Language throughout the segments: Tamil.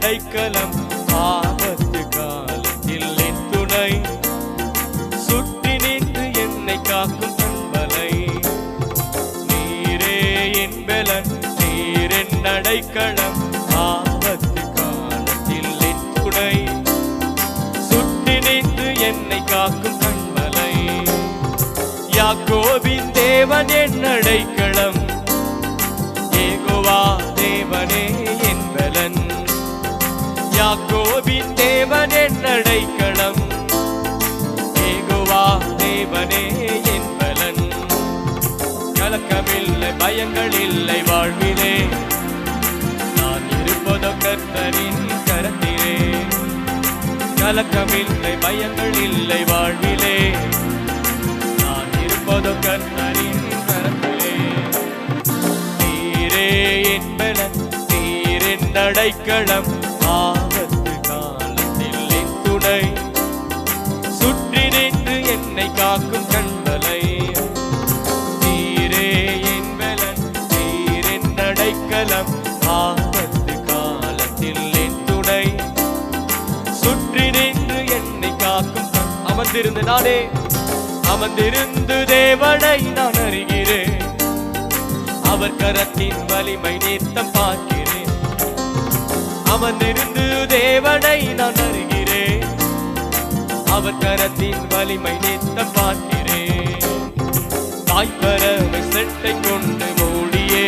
அடைக்கலம், ஆபத்து காலத்தில் என் துணை, சுற்றி நின்று என்னை காக்கும் கண்பலை. நீரே என் பலன், நீர் என் அடைக்கலம், ஆபத்து காலத்தில் என் துணை, சுற்றி நின்று என்னை காக்கும் கண்பலை. யாக்கோபின் தேவன் என் அடைக்கலம், யெகோவா தேவனே என் பலன். யாக்கோபின் தேவன் என் அடைக்கலம், யெகோவா தேவனே என் பலன். கலக்கமில்லை, பயங்கள் இல்லை வாழ்விலே, நான் இருப்பதோ கர்த்தரின் கரத்திலே. கலக்கமில்லை, பயங்கள் இல்லை வாழ்விலே, நான் இருப்பதோ கர்த்தரின் கரத்திலே. நீரே என் பலன், நீர் என் அடைக்கலம், ஆபத்து காலத்தில் என் துணை, சுற்றி நின்று என்னை காக்கும் கண்பலை. நீரே என் பலன், நீர் என் அடைக்கலம், ஆபத்து காலத்தில் என் துணை, சுற்றி நின்று என்னை காக்கும். அமர்ந்திருந்து நானே, அமர்ந்திருந்து தேவனை நான் அறிகிறேன், அவர் கரத்தின் வலிமை நித்தம் பார்க்கிறேன். அமர்ந்திருந்து தேவனை நான் அறிகிறேன், அவர் கரத்தின் வலிமை நித்தம் பார்க்கிறேன். தாய்ப்பறவை செட்டை கொண்டு மூடியே,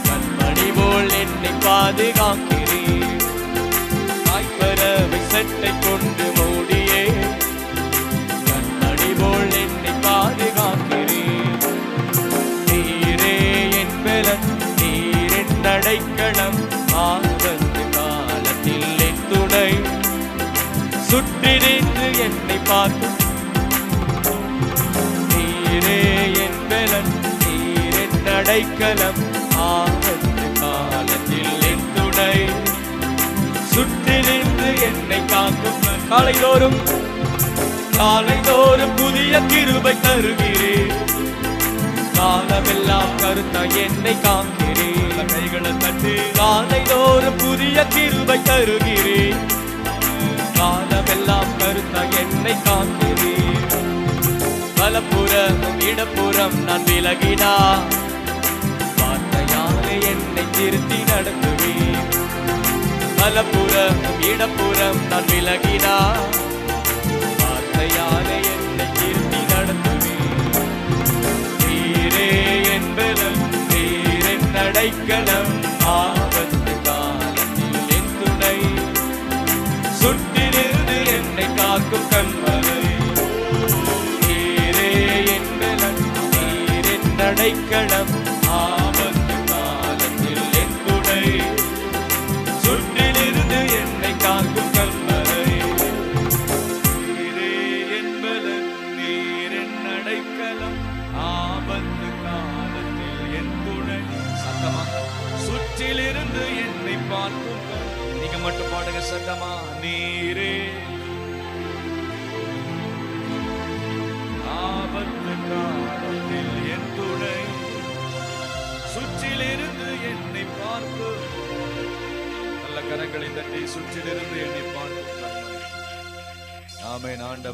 கண்மணி போல் என்னை பாதுகாக்கிறேன். தாய்ப்பறவை செட்டை கொண்டு மூடியே, கண்மணி போல் என்னை பாதுகாக்கிறேன். நீரே என் பலன், நீர் என் அடைக்கலம், ஆபத்து காலத்தில் என் துணை, சுற்றி நின்று என்னை பார்க்கும். நீரே என் பலன், நீர் என் அடைக்கலம், ஆபத்து காலத்தில் என் துணை, சுற்றி நின்று என்னை காக்கும். காலைதோறும் காலைதோறும் புதிய கிருபை தருகிறேன், காலமெல்லாம் கருத்தா என்னை காக்கிறேன். கைகளை தட்டு. காலைதோறும் புதிய கிருபை தருகிறேன், காலமெல்லாம் கருத்தா என்னை காக்கிறேன். வலப்புறம் இடப்புறம் நான் விலகினா, வார்த்தையாலே என்னை திருத்தி நடத்துவேன். வலப்புறம் இடப்புறம் நான் விலகினா, வார்த்தையாலே என்னை திருத்தி நடத்துவேன். நீரே என் பலன், நீர் என் அடைக்கலம், ஆபத்து காலத்தில் என் துணை, சுற்றி நின்று என்னை காக்கும் கண்மலை. நீரே என் பலன், நீர் என் அடைக்கலம், ஆபத்து காலத்தில் என் துணை, சுற்றி நின்று என்னை காக்கும் கண்மலை. நீரே என் பலன், நீர் என் அடைக்கலம், ஆபத்து காலத்தில் என் துணை. சத்தமா சுற்றிலிருந்து என்னை பார்க்கும். நீங்க மட்டும் பாடுங்க சத்தமா. நீரே ஆபத்து காலத்தில் என் துணை, சுற்றிலிருந்து என்னை பார்க்கும். நல்ல கரங்களை தட்டி சுற்றிலிருந்து என்னை பார்க்கும். ஆமென் ஆண்டவர்.